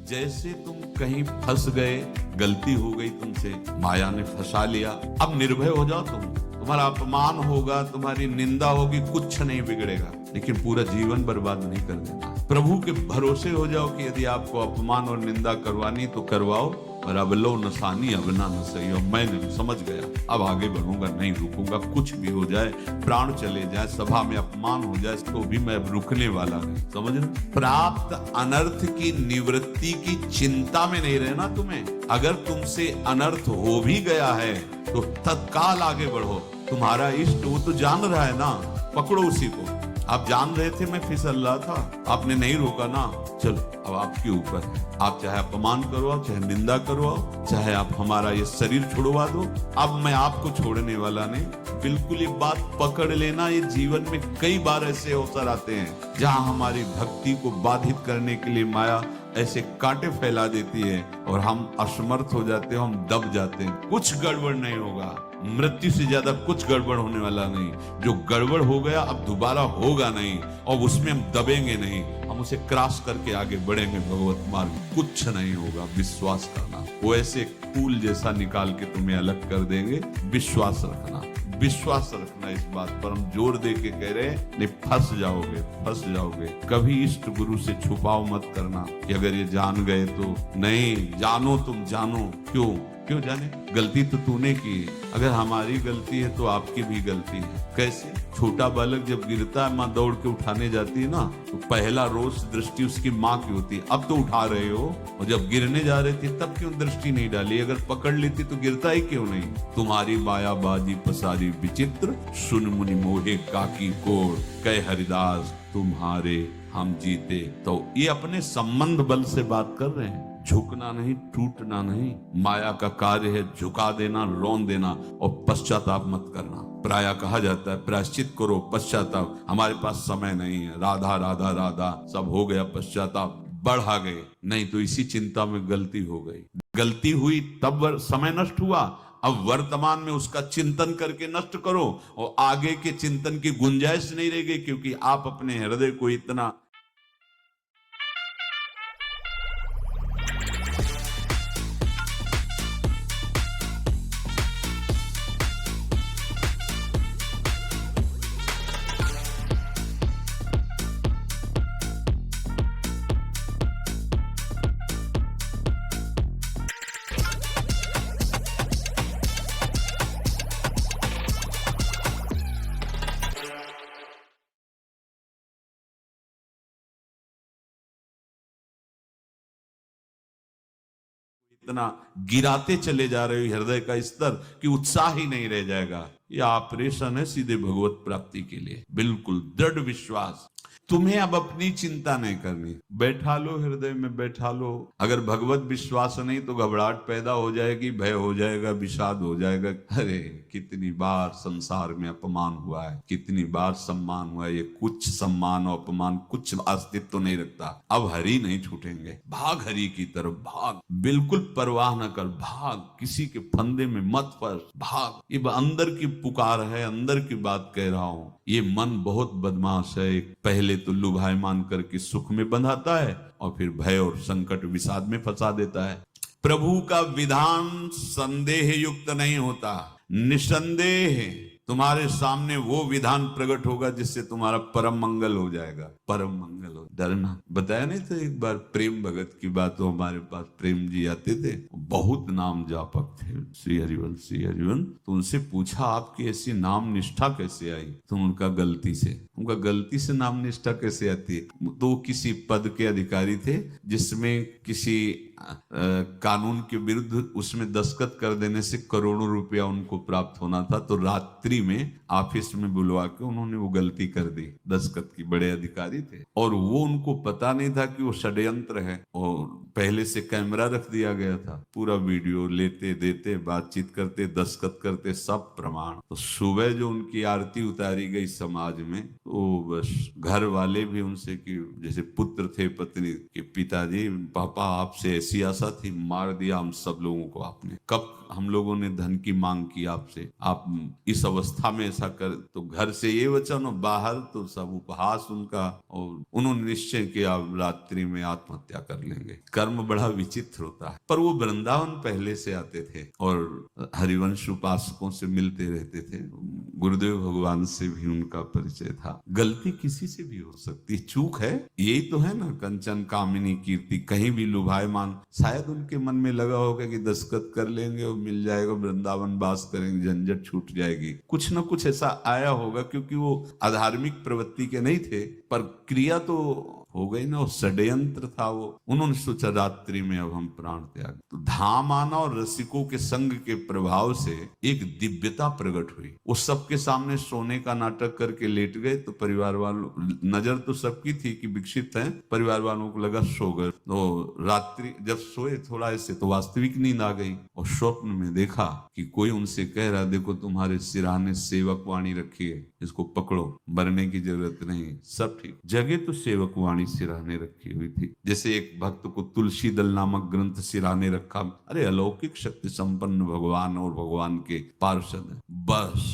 जैसे तुम कहीं फंस गए, गलती हो गई तुमसे, माया ने फंसा लिया, अब निर्भय हो जाओ तुम्हारा अपमान होगा, तुम्हारी निंदा होगी, कुछ नहीं बिगड़ेगा, लेकिन पूरा जीवन बर्बाद नहीं कर देना। प्रभु के भरोसे हो जाओ कि यदि आपको अपमान और निंदा करवानी तो करवाओ, और अब लो नसानी अब ना न सही हो, मैं समझ गया, अब आगे बढ़ूंगा, नहीं रुकूंगा, कुछ भी हो जाए, प्राण चले जाए, सभा में अपमान हो जाए, तो भी मैं रुकने वाला नहीं। समझ रहे? प्राप्त अनर्थ की निवृत्ति की चिंता में नहीं रहना तुम्हें। अगर तुमसे अनर्थ हो भी गया है तो तत्काल आगे बढ़ो। तुम्हारा इष्ट वो तो जान रहा है ना, पकड़ो उसी को। आप जान रहे थे मैं फिसल रहा था, आपने नहीं रोका ना, चलो अब आपके ऊपर है। आप चाहे अपमान करवाओ, चाहे निंदा करवाओ, चाहे आप हमारा ये शरीर छुड़वा दो, अब मैं आपको छोड़ने वाला नहीं। बिल्कुल ये बात पकड़ लेना। ये जीवन में कई बार ऐसे अवसर आते हैं जहां हमारी भक्ति को बाधित करने के लिए माया ऐसे कांटे फैला देती है और हम असमर्थ हो जाते हैं, हम दब जाते हैं। कुछ गड़बड़ नहीं होगा, मृत्यु से ज्यादा कुछ गड़बड़ होने वाला नहीं। जो गड़बड़ हो गया अब दोबारा होगा नहीं, और उसमें हम दबेंगे नहीं, हम उसे क्रॉस करके आगे बढ़ेंगे भगवत मार्ग। कुछ नहीं होगा, विश्वास करना। वो ऐसे फूल जैसा निकाल के तुम्हें अलग कर देंगे। विश्वास रखना, विश्वास रखना। इस बात पर हम जोर दे के कह रहे हैं, नहीं फंस जाओगे, फंस जाओगे। कभी इष्ट गुरु से छुपाव मत करना कि अगर ये जान गए तो। नहीं, जानो, तुम जानो। क्यों जाने? गलती तो तूने की है। अगर हमारी गलती है तो आपकी भी गलती है। कैसे? छोटा बालक जब गिरता है, माँ दौड़ के उठाने जाती है ना, तो पहला रोष दृष्टि उसकी माँ की होती है। अब तो उठा रहे हो, और जब गिरने जा रहे थे तब क्यों दृष्टि नहीं डाली? अगर पकड़ लेती तो गिरता ही क्यों नहीं? तुम्हारी माया बाजी पसारी विचित्र, सुन मुनि मोहे काकी कोड़, कह हरिदास तुम्हारे हम जीते। तो ये अपने संबंध बल से बात कर रहे हैं। झुकना नहीं, टूटना नहीं। माया का कार्य है झुका देना, रौन देना, और पश्चाताप मत करना। प्रायः कहा जाता है प्रायश्चित करो, पश्चाताप। हमारे पास समय नहीं है। राधा राधा राधा सब हो गया, पश्चाताप बढ़ा गए। नहीं तो इसी चिंता में गलती हो गई। गलती हुई तब समय नष्ट हुआ, अब वर्तमान में उसका चिंतन करके नष्ट करो, और आगे के चिंतन की गुंजाइश नहीं रह गई, क्योंकि आप अपने हृदय को इतना गिराते चले जा रहे हो हृदय का स्तर कि उत्साह ही नहीं रह जाएगा। यह ऑपरेशन है सीधे भगवत प्राप्ति के लिए। बिल्कुल दृढ़ विश्वास। तुम्हें अब अपनी चिंता नहीं करनी। बैठा लो, हृदय में बैठा लो। अगर भगवत विश्वास नहीं तो घबराहट पैदा हो जाएगी, भय हो जाएगा, विषाद हो जाएगा। अरे कितनी बार संसार में अपमान हुआ है, कितनी बार सम्मान हुआ है। ये कुछ सम्मान और अपमान कुछ अस्तित्व तो नहीं रखता। अब हरि नहीं छूटेंगे। भाग हरि की तरफ, भाग। बिल्कुल परवाह न कर, भाग। किसी के फंदे में मत फंस, भाग। ये अंदर की पुकार है, अंदर की बात कह रहा हूं। ये मन बहुत बदमाश है। पहले तो लुभायमान करके सुख में बंधाता है, और फिर भय और संकट विषाद में फंसा देता है। प्रभु का विधान संदेह युक्त नहीं होता। निसंदेह तुम्हारे सामने वो विधान प्रकट होगा जिससे तुम्हारा परम मंगल हो जाएगा। परम मंगल हो। डरना बताया नहीं तो एक बार प्रेम भगत की बात हो। हमारे पास प्रेम जी आते थे, बहुत नाम जापक थे, श्री हरिवंश श्री हरिवंश। तो उनसे पूछा आपकी ऐसी नाम निष्ठा कैसे आई? तो उनका गलती से नाम निष्ठा कैसे आती है? तो किसी पद के अधिकारी थे जिसमें किसी कानून के विरुद्ध उसमें दस्तखत कर देने से करोड़ों रुपया उनको प्राप्त होना था। तो रात्रि में ऑफिस में बुलवा के उन्होंने वो गलती कर दी दस्तखत की। बड़े अधिकारी थे, और वो उनको पता नहीं था कि वो षड्यंत्र है, और पहले से कैमरा रख दिया गया था। पूरा वीडियो लेते देते, बातचीत करते, दस्तखत करते, सब प्रमाण। तो सुबह जो उनकी आरती उतारी गई समाज में, तो बस घर वाले भी उनसे कि जैसे पुत्र थे पत्नी के, पिताजी पापा आपसे ऐसी सियासत ही मार दिया हम सब लोगों को आपने। कब हम लोगों ने धन की मांग की आपसे, आप इस अवस्था में ऐसा कर, तो घर से ये वचन और बाहर तो सब उपहास उनका, और उन्होंने निश्चय किया रात्रि में आत्महत्या कर लेंगे। कर्म बड़ा विचित्र होता है। पर वो वृंदावन पहले से आते थे और हरिवंश उपासकों से मिलते रहते थे। गुरुदेव भगवान से भी उनका परिचय था। गलती किसी से भी हो सकती, चूक है, यही तो है ना। कंचन कामिनी कीर्ति, कहीं भी लुभायमान, शायद उनके मन में लगा होगा कि दस्तखत कर लेंगे और मिल जाएगा, वृंदावन वास करेंगे, झंझट छूट जाएगी। कुछ ना कुछ ऐसा आया होगा, क्योंकि वो अधार्मिक प्रवृत्ति के नहीं थे, पर क्रिया तो हो गई ना, वो षड्यंत्र था वो। उन्होंने सोचा रात्रि में अब हम प्राण त्याग। तो धाम आना और रसिकों के संग के प्रभाव से एक दिव्यता प्रकट हुई। वो सबके सामने सोने का नाटक करके लेट गए, तो परिवार वालों, नजर तो सबकी थी कि विक्षिप्त हैं, परिवार वालों को लगा सो गए। तो रात्रि जब सोए थोड़ा ऐसे, तो वास्तविक नींद आ गई और स्वप्न में देखा कि कोई उनसे कह रहा, देखो तुम्हारे सिरहाने सेवक वाणी रखी है, इसको पकड़ो, मरने की जरूरत नहीं, सब ठीक। जगह तो सेवक वाणी सिरहाने रखी हुई थी। जैसे एक भक्त को तुलसी दल नामक ग्रंथ सिरहाने रखा, अरे अलौकिक शक्ति संपन्न भगवान और भगवान के पार्षद। बस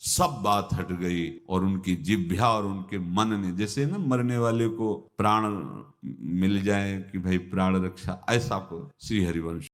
सब बात हट गई और उनकी जिह्वा और उनके मन ने, जैसे ना मरने वाले को प्राण मिल जाए कि भाई प्राण रक्षा, ऐसा को श्री हरिवंश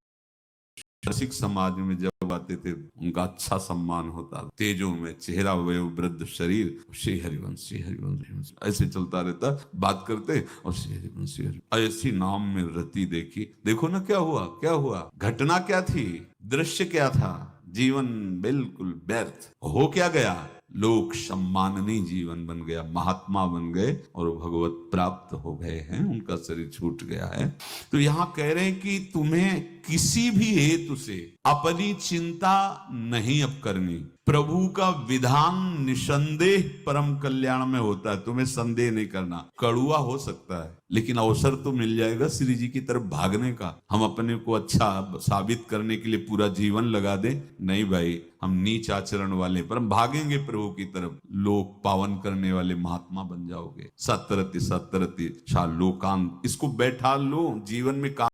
रसिक समाज में जब आते थे उनका अच्छा सम्मान होता। तेजो में चेहरा, वयो वृद्ध शरीर, श्री हरिवंश श्री हरिवंश ऐसे चलता रहता, बात करते और श्री हरिवंश श्री हरिवंश ऐसी नाम में रति देखी। देखो ना क्या हुआ, क्या हुआ, घटना क्या थी, दृश्य क्या था, जीवन बिल्कुल व्यर्थ हो क्या गया, लोक सम्माननीय जीवन बन गया, महात्मा बन गए और भगवत प्राप्त हो गए हैं, उनका शरीर छूट गया है। तो यहाँ कह रहे हैं कि तुम्हें किसी भी हेतु से अपनी चिंता नहीं अब करनी। प्रभु का विधान निसंदेह परम कल्याण में होता है, तुम्हें संदेह नहीं करना। कड़ुआ हो सकता है लेकिन अवसर तो मिल जाएगा श्री जी की तरफ भागने का। हम अपने को अच्छा साबित करने के लिए पूरा जीवन लगा दें, नहीं भाई, हम नीच आचरण वाले पर हम भागेंगे प्रभु की तरफ, लोक पावन करने वाले महात्मा बन जाओगे। सतरति सतरति छा लोकांत, इसको बैठा लो जीवन में, काम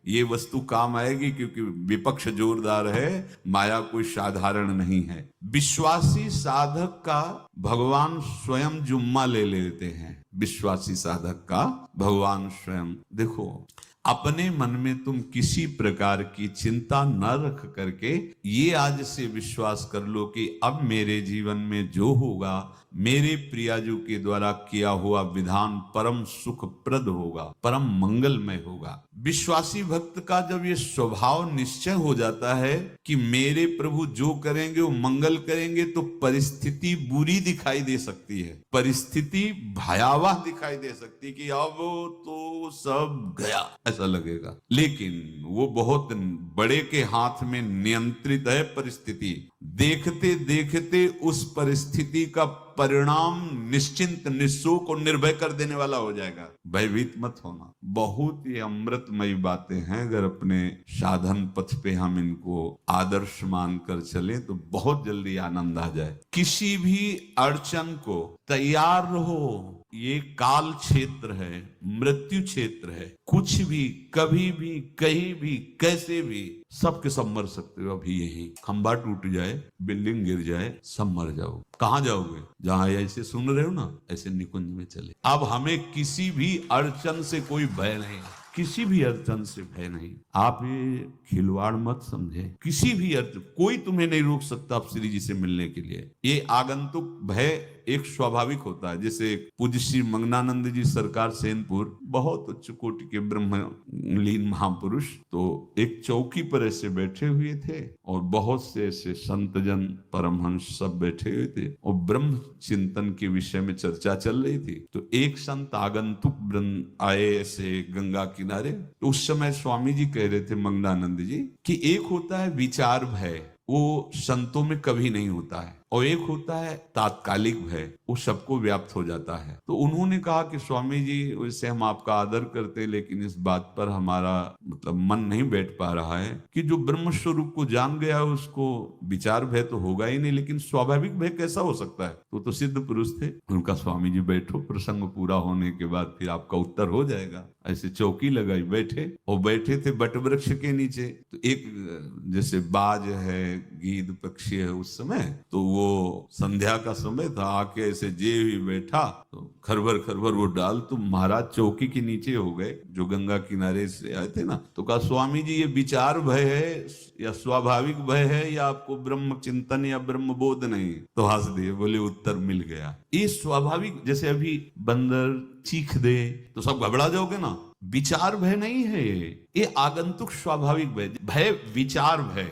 ये वस्तु काम आएगी, क्योंकि विपक्ष जोरदार है, माया कोई साधारण नहीं है। विश्वासी साधक का भगवान स्वयं जुम्मा ले लेते हैं। विश्वासी साधक का भगवान स्वयं, देखो अपने मन में तुम किसी प्रकार की चिंता न रख करके ये आज से विश्वास कर लो कि अब मेरे जीवन में जो होगा, मेरे प्रियाजू के द्वारा किया हुआ विधान परम सुखप्रद होगा, परम मंगलमय होगा। विश्वासी भक्त का जब ये स्वभाव निश्चय हो जाता है कि मेरे प्रभु जो करेंगे वो मंगल करेंगे, तो परिस्थिति बुरी दिखाई दे सकती है, परिस्थिति भयावह दिखाई दे सकती है कि अब तो सब गया ऐसा लगेगा, लेकिन वो बहुत बड़े के हाथ में नियंत्रित है परिस्थिति। देखते देखते उस परिस्थिति का परिणाम निश्चिंत, निःशोक और निर्भय कर देने वाला हो जाएगा। भयभीत मत होना। बहुत ही अमृतमयी बातें हैं, अगर अपने साधन पथ पे हम इनको आदर्श मानकर चले तो बहुत जल्दी आनंद आ जाए। किसी भी अड़चन को तैयार रहो, ये काल क्षेत्र है, मृत्यु क्षेत्र है, कुछ भी कभी भी कहीं भी कैसे भी सबके सब मर सकते हो। अभी यही खंबा टूट जाए, बिल्डिंग गिर जाए, सब मर जाओ। कहां जाओगे? जहां ऐसे सुन रहे हो ना, ऐसे निकुंज में चले। अब हमें किसी भी अड़चन से कोई भय नहीं, किसी भी अड़चन से भय नहीं। आप ये खिलवाड़ मत समझे, किसी भी अड़चन कोई तुम्हें नहीं रोक सकता आप श्री जी से मिलने के लिए। ये आगंतुक भय एक स्वाभाविक होता है। जैसे पूज्य श्री मंगनानंद जी सरकार सेनपुर, बहुत उच्च कोटि के ब्रह्मलीन महापुरुष, तो एक चौकी पर ऐसे बैठे हुए थे और बहुत से ऐसे संतजन परमहंस सब बैठे हुए थे और ब्रह्म चिंतन के विषय में चर्चा चल रही थी। तो एक संत आगंतुक आए ऐसे गंगा किनारे। तो उस समय स्वामी जी कह रहे थे मंगनानंद जी कि एक होता है विचार भय, वो संतों में कभी नहीं होता है। और एक होता है तात्कालिक भय, वो सबको व्याप्त हो जाता है। तो उन्होंने कहा कि स्वामी जी, वैसे हम आपका आदर करते, लेकिन इस बात पर हमारा मतलब मन नहीं बैठ पा रहा है कि जो ब्रह्म स्वरूप को जान गया उसको विचार भय तो होगा ही नहीं, लेकिन स्वाभाविक भय कैसा हो सकता है? तो सिद्ध पुरुष थे। उनका स्वामी जी बैठो, प्रसंग पूरा होने के बाद फिर आपका उत्तर हो जाएगा। ऐसे चौकी लगाई, बैठे, और बैठे थे बट वृक्ष के नीचे। तो एक जैसे बाज है, गीद पक्षी है, उस समय तो वो संध्या का समय था, आके ऐसे जे ही बैठा तो खरबर खरबर वो डाल, तो महाराज चौकी के नीचे हो गए, जो गंगा किनारे से आए थे ना। तो कहा स्वामी जी, ये विचार भय है या स्वाभाविक भय है, या आपको ब्रह्म चिंतन या ब्रह्म बोध नहीं? तो हंस दिए, बोले उत्तर मिल गया। ये स्वाभाविक, जैसे अभी बंदर चीख दे तो सब घबरा जाओगे ना, विचार भय नहीं है ये आगंतुक स्वाभाविक भय। भय विचार भय।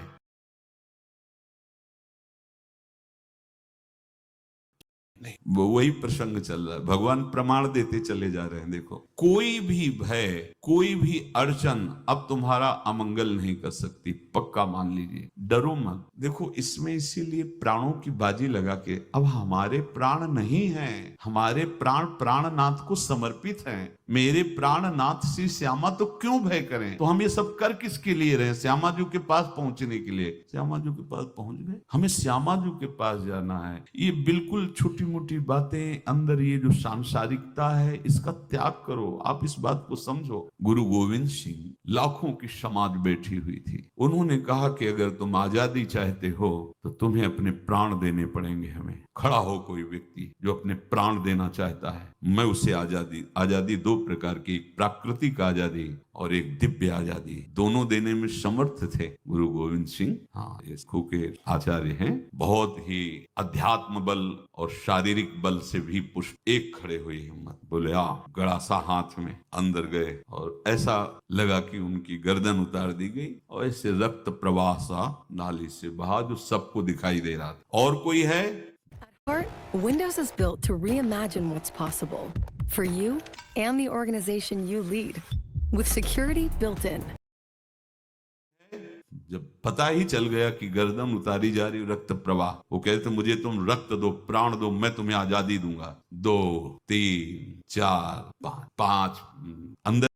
नहीं, वो वही प्रसंग चल रहा है, भगवान प्रमाण देते चले जा रहे हैं। देखो, कोई भी भय, कोई भी अड़चन अब तुम्हारा अमंगल नहीं कर सकती, पक्का मान लीजिए, डरो मत। देखो, इसमें इसीलिए प्राणों की बाजी लगा के, अब हमारे प्राण नहीं हैं, हमारे प्राण प्राणनाथ को समर्पित हैं। मेरे प्राणनाथ श्री श्यामा तो क्यों भय करें? तो हम ये सब कर किसके लिए रहे? श्यामा जी के पास पहुंचने के लिए। श्यामा जी के पास पहुंच गए, हमें श्यामा जी के पास जाना है। ये बिल्कुल छोटी मोटी बातें, अंदर ये जो सांसारिकता है, इसका त्याग करो। आप इस बात को समझो। गुरु गोविंद सिंह, लाखों की समाज बैठी हुई थी, उन्होंने कहा कि अगर तुम आजादी चाहते हो तो तुम्हें अपने प्राण देने पड़ेंगे। हमें खड़ा हो कोई व्यक्ति जो अपने प्राण देना चाहता है, मैं उसे आजादी। आजादी दो प्रकार की, प्राकृतिक आजादी और एक दिव्य आजादी, दोनों देने में समर्थ थे गुरु गोविंद सिंह। हाँ, इसको के आचार्य हैं। बहुत ही अध्यात्म बल और शारीरिक बल से भी पुष्ट एक खड़े हुए हिम्मत, बोले आ, गड़ासा हाथ में, अंदर गए और ऐसा लगा कि उनकी गर्दन उतार दी गई और ऐसे रक्त प्रवाह सा नाली से बहा, जो सबको दिखाई दे रहा था। और कोई है? At Windows is built to reimagine what's possible for you and the organization you lead, with security built in. जब पता ही चल गया कि गर्दन उतारी जा रही, रक्त प्रवाह, वो कहते मुझे तुम रक्त दो, प्राण दो, मैं तुम्हें आजादी दूंगा। 2 3 4 5 अंदर